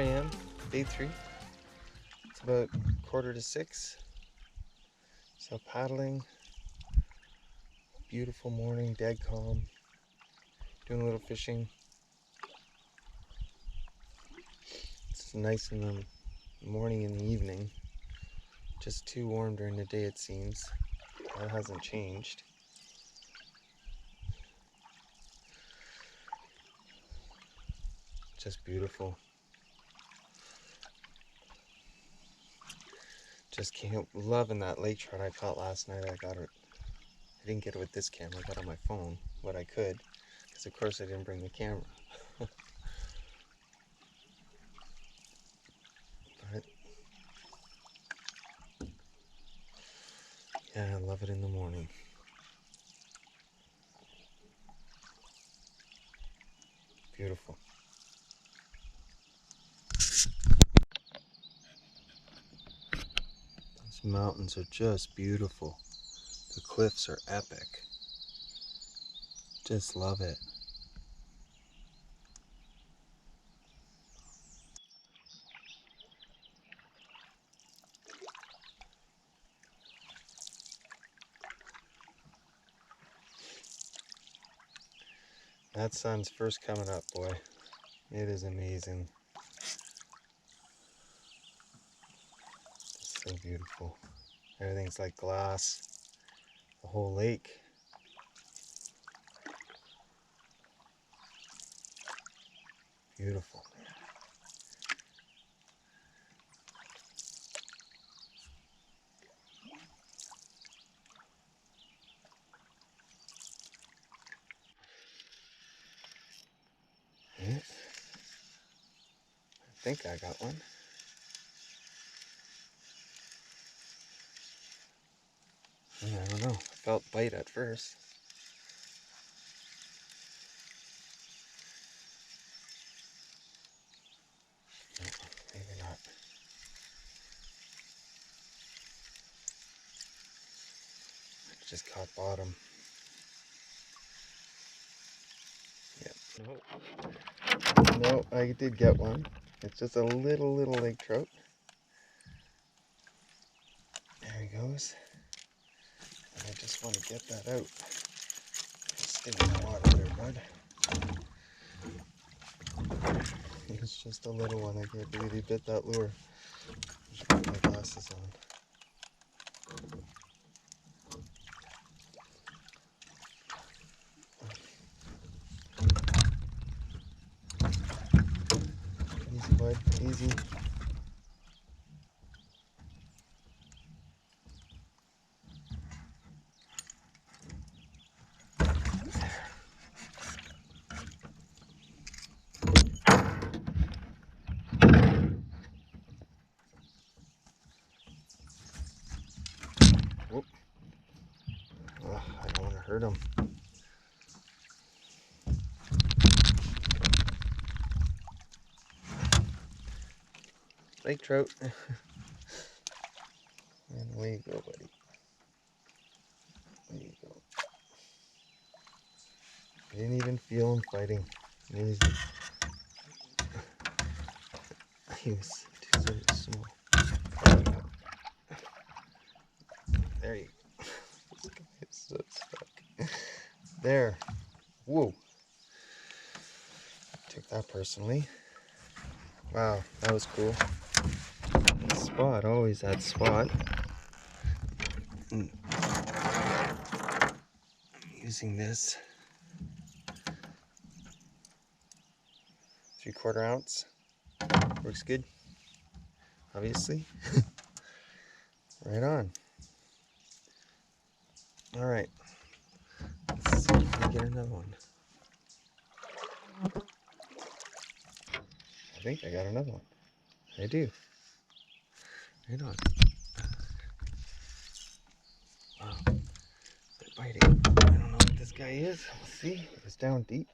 I am, day 3. It's about 5:45. So paddling, beautiful morning, dead calm, doing a little fishing. It's nice in the morning and the evening. Just too warm during the day, it seems. That hasn't changed. Just beautiful. Just can't loving that lake trout I caught last night. I didn't get it with this camera. I got it on my phone what I could, because of course I didn't bring the camera. But yeah, I love it in the morning. Beautiful. These mountains are just beautiful. The cliffs are epic. Just love it. That sun's first coming up, boy. It is amazing. It's so beautiful. Everything's like glass. The whole lake. Beautiful. Yeah. I think I got one. I don't know. I felt bite at first. No, maybe not. I just caught bottom. Yep. No, I did get one. It's just a little lake trout. There he goes. And I just want to get that out. Just stay in the water there, bud. It's just a little one. I can't believe he bit that lure. I should put my glasses on. Easy, bud. Easy. Whoop. Ugh, I don't want to hurt him. Lake trout. And away you go, buddy. There you go. I didn't even feel him fighting. He was too small. There you go. Look at me, it's so stuck. There. Whoa. Took that personally. Wow, that was cool. Spot, always that spot. I'm using this 3/4 ounce. Works good, obviously. Right on. All right. Let's see if we get another one. I think I got another one. I do. Right on. Wow. They're biting. I don't know what this guy is. We'll see. It's down deep.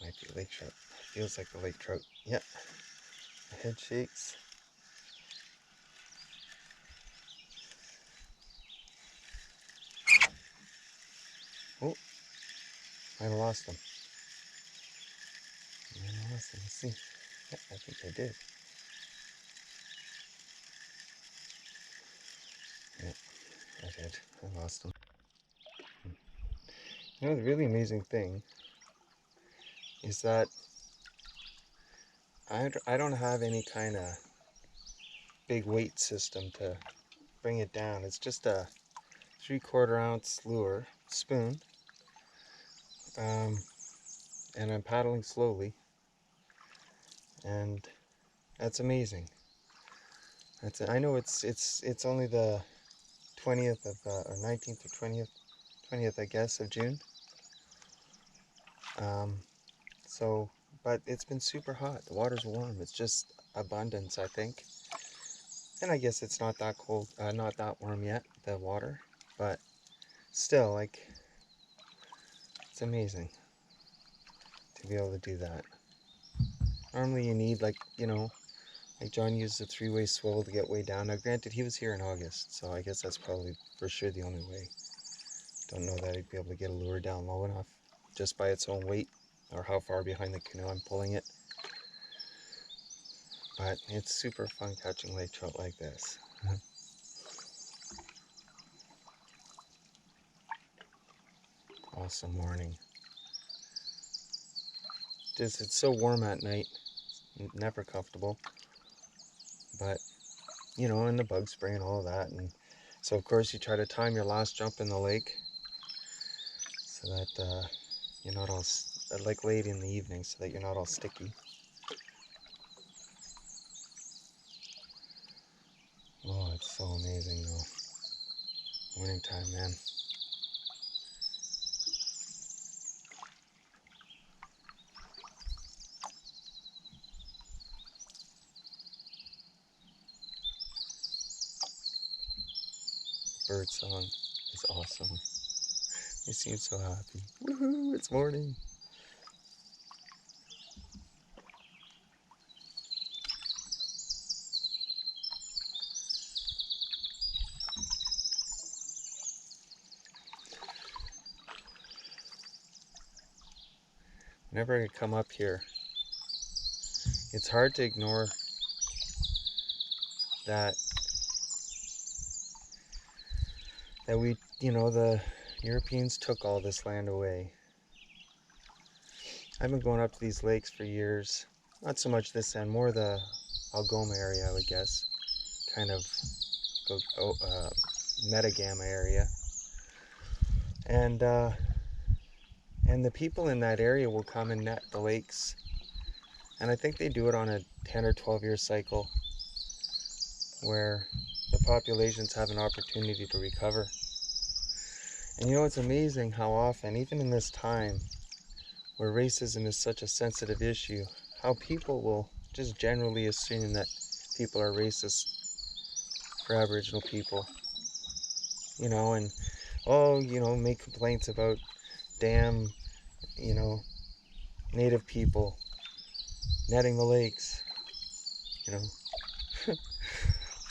Might be a lake trout. Feels like a lake trout. Yep. The head shakes. Oh, I lost them. I lost them. Let's see. Yeah, I think I did. Yeah, I did. I lost them. You know, the really amazing thing is that I don't have any kind of big weight system to bring it down. It's just a 3/4 ounce lure spoon, and I'm paddling slowly, and that's amazing. I know it's only the 20th of or 19th or 20th I guess of June. So, but it's been super hot. The water's warm. It's just abundance, I think. And I guess it's not that cold, not that warm yet, the water, but still, like, it's amazing to be able to do that. Normally you need, like, you know, like John used a 3-way swivel to get way down. Now granted, he was here in August, so I guess that's probably for sure the only way. Don't know that I'd be able to get a lure down low enough just by its own weight, or how far behind the canoe I'm pulling it. But it's super fun catching lake trout like this. Awesome morning. Just, it's so warm at night, never comfortable, but you know, and the bug spray and all of that. And so of course you try to time your last jump in the lake so that you're not all, like late in the evening, so that you're not all sticky. Oh, it's so amazing though. Morning time, man. Bird song is awesome. They seem so happy. Woohoo, it's morning. Whenever I come up here, it's hard to ignore that we, you know, the Europeans took all this land away. I've been going up to these lakes for years. Not so much this end, more the Algoma area, I would guess. Kind of Metagama area. And the people in that area will come and net the lakes. And I think they do it on a 10 or 12-year cycle where the populations have an opportunity to recover. And you know, it's amazing how often, even in this time where racism is such a sensitive issue, how people will just generally assume that people are racist for Aboriginal people. You know, and, oh, you know, make complaints about damn, you know, native people netting the lakes, you know.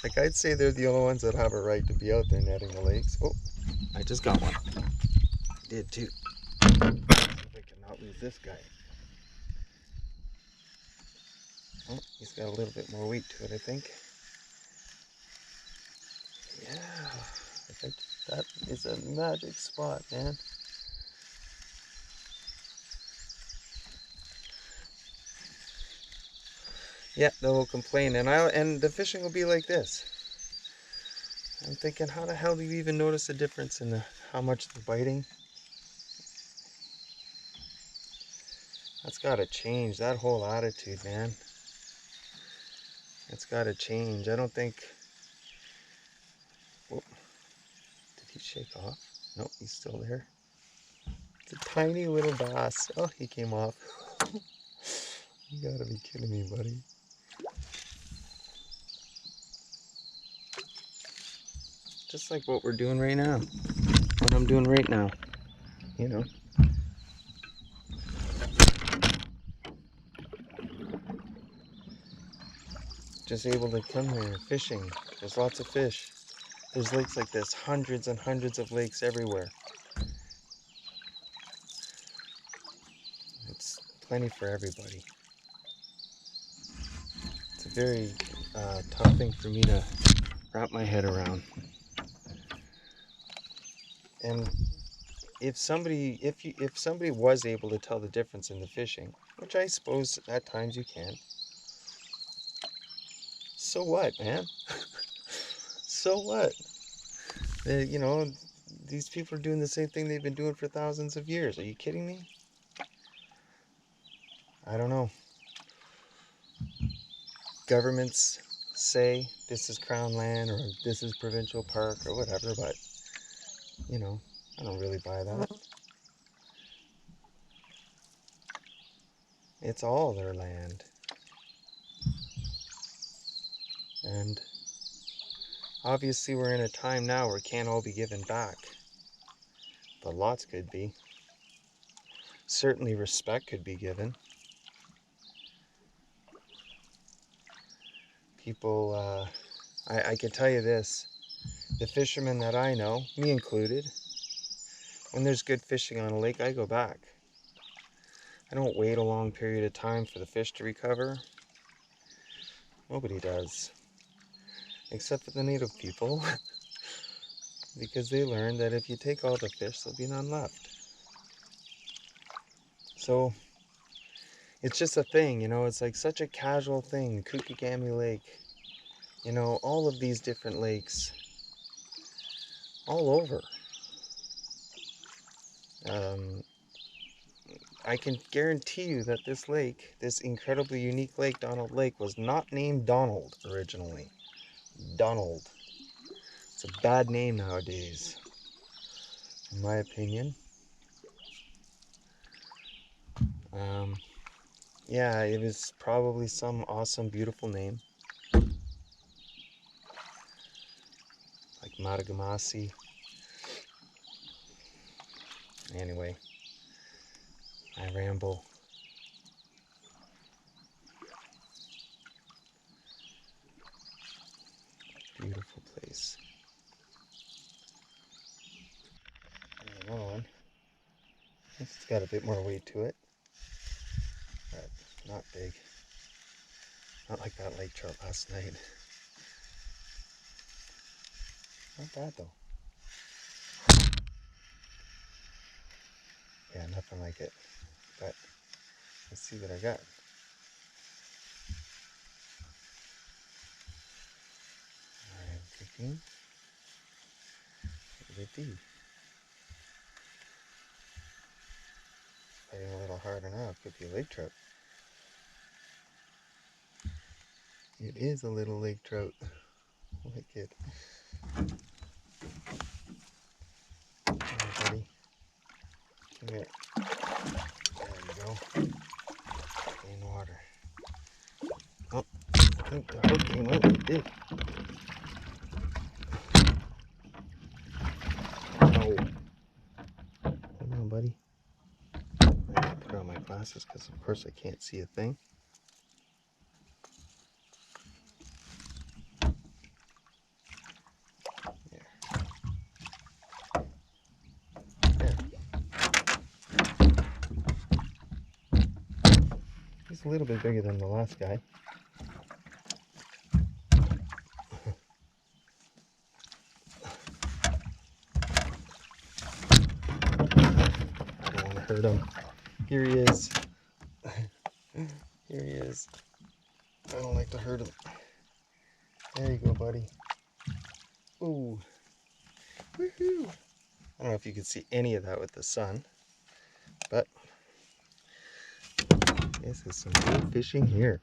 Like, I'd say they're the only ones that have a right to be out there netting the lakes. Oh, I just got one. I did too. See if I cannot lose this guy. Oh, he's got a little bit more weight to it, I think. Yeah, I think that is a magic spot, man. Yeah, they'll complain, and the fishing will be like this. I'm thinking, how the hell do you even notice a difference in how much they're biting? That's got to change. That whole attitude, man. It's got to change. I don't think. Whoop. Did he shake off? Nope, he's still there. It's a tiny little bass. Oh, he came off. You gotta be kidding me, buddy. Just like what we're doing right now. What I'm doing right now. You know. Just able to come here fishing. There's lots of fish. There's lakes like this. Hundreds and hundreds of lakes everywhere. plenty for everybody. It's a very tough thing for me to wrap my head around. And if somebody was able to tell the difference in the fishing, which I suppose at times you can, so what, man? So what? You know, these people are doing the same thing they've been doing for thousands of years. Are you kidding me? I don't know. Governments say this is crown land or this is provincial park or whatever, but you know, I don't really buy that. It's all their land. And obviously we're in a time now where it can't all be given back. But lots could be. Certainly respect could be given. People, I can tell you this, the fishermen that I know, me included, when there's good fishing on a lake, I go back. I don't wait a long period of time for the fish to recover. Nobody does. Except for the native people. Because they learned that if you take all the fish, there'll be none left. So, it's just a thing, you know, it's like such a casual thing. Kukigami Lake, you know, all of these different lakes, all over. I can guarantee you that this lake, this incredibly unique lake, Donald Lake, was not named Donald originally. Donald. It's a bad name nowadays, in my opinion. Yeah, it was probably some awesome, beautiful name. Like Madagamasi. Anyway, I ramble. Beautiful place. Another one. It's got a bit more weight to it, but not big. Not like that lake trout last night. Not bad though. Yeah, nothing like it. But let's see what I got. I'm thinking it would be. Fighting a little harder now. It could be a lake trout. It is a little lake trout. I like it. Come here, buddy. Come here. There you go. In water. Oh, I think the hook came out. It did. No. Come on, buddy. I have to put on my glasses because, of course, I can't see a thing. There. He's a little bit bigger than the last guy. I don't want to hurt him. Here he is. Here he is. I don't like to hurt him. There you go, buddy. Ooh. Woohoo! I don't know if you can see any of that with the sun, but this is some good fishing here.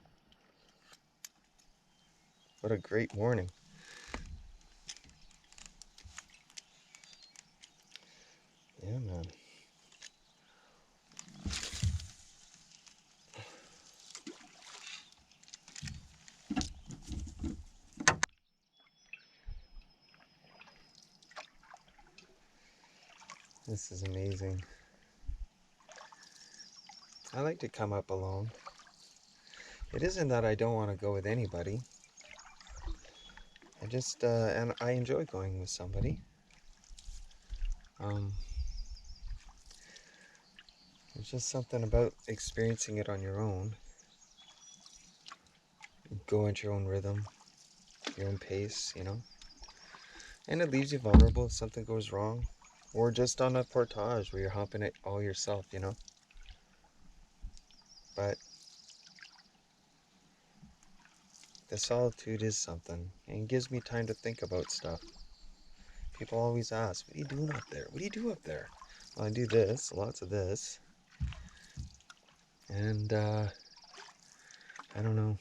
What a great morning. Yeah, man. This is amazing. I like to come up alone. It isn't that I don't want to go with anybody. I just, and I enjoy going with somebody. There's just something about experiencing it on your own. Go at your own rhythm, your own pace, you know? And it leaves you vulnerable if something goes wrong. Or just on a portage where you're hopping it all yourself, you know? But the solitude is something, and it gives me time to think about stuff. People always ask, what are you doing up there? What do you do up there? Well, I do this, lots of this. And, I don't know.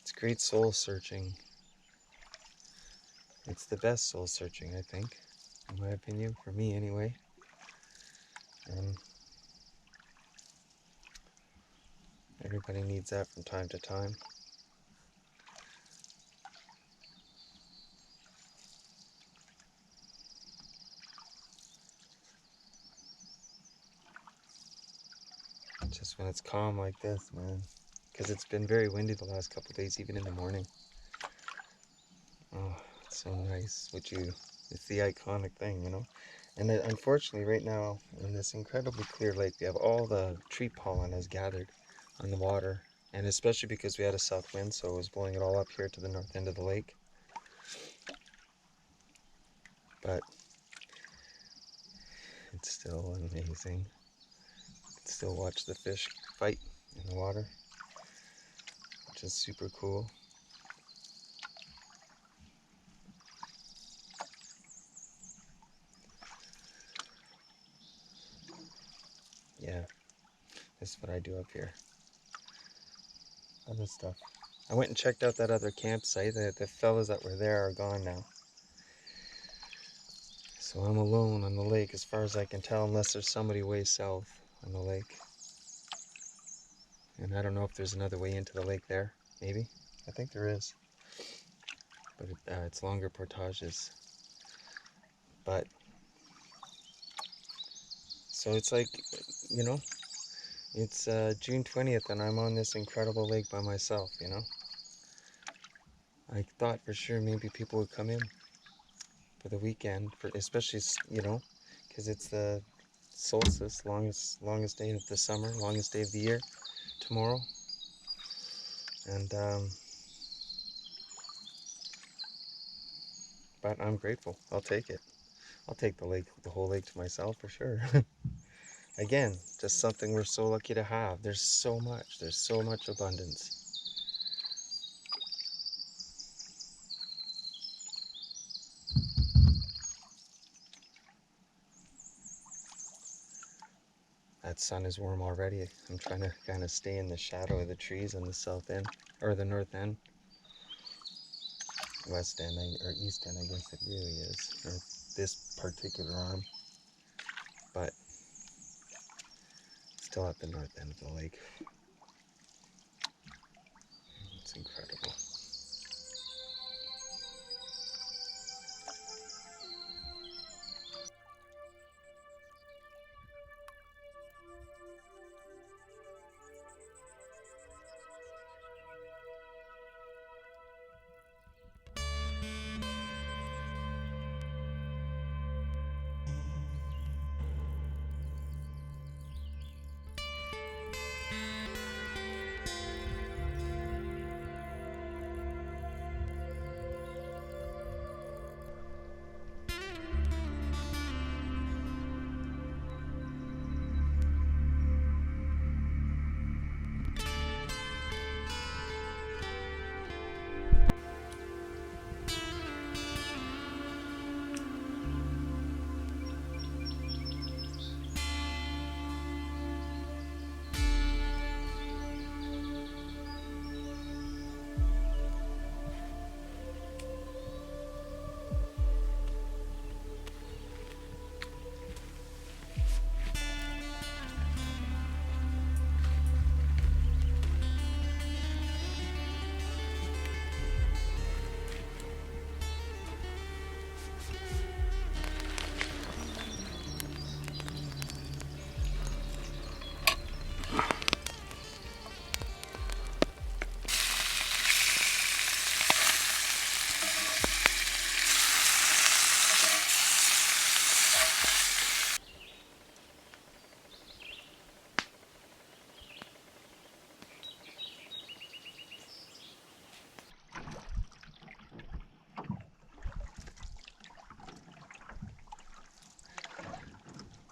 It's great soul searching. It's the best soul searching, I think, in my opinion, for me anyway. And everybody needs that from time to time. Just when it's calm like this, man. Because it's been very windy the last couple of days, even in the morning. Oh, it's so nice. It's the iconic thing, you know? And unfortunately, right now, in this incredibly clear lake, we have all the tree pollen has gathered on the water. And especially because we had a south wind, so it was blowing it all up here to the north end of the lake. But it's still amazing. You can still watch the fish fight in the water, which is super cool. Yeah, this is what I do up here. Other stuff. I went and checked out that other campsite. The fellas that were there are gone now. So I'm alone on the lake as far as I can tell, unless there's somebody way south on the lake. And I don't know if there's another way into the lake there. Maybe. I think there is. But it's longer portages. But, so it's like, you know, it's June 20th and I'm on this incredible lake by myself, you know. I thought for sure maybe people would come in for the weekend, especially, you know, because it's the solstice, longest day of the summer, longest day of the year, tomorrow. And but I'm grateful. I'll take it. I'll take the whole lake to myself for sure. Again, just something we're so lucky to have. There's so much abundance. That sun is warm already. I'm trying to kind of stay in the shadow of the trees on the south end, or the north end, west end, or east end, I guess it really is, or this particular arm. But still at the north end of the lake. It's incredible.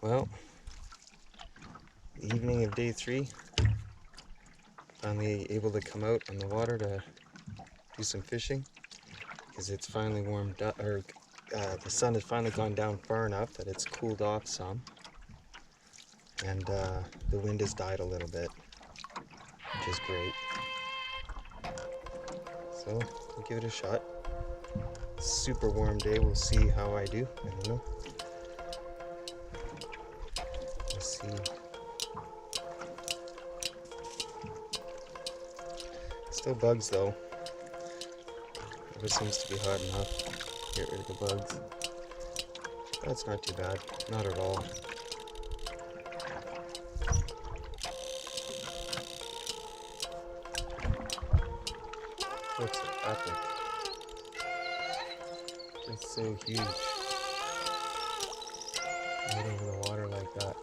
Well, the evening of day 3, finally able to come out on the water to do some fishing because it's finally warmed up, or the sun has finally gone down far enough that it's cooled off some, and the wind has died a little bit, which is great. So we'll give it a shot. Super warm day. We'll see how I do. I don't know. Let's see. Still bugs though. It seems to be hot enough. Get rid of the bugs. That's not too bad. Not at all. What's epic? It's so huge. Right over the water like that.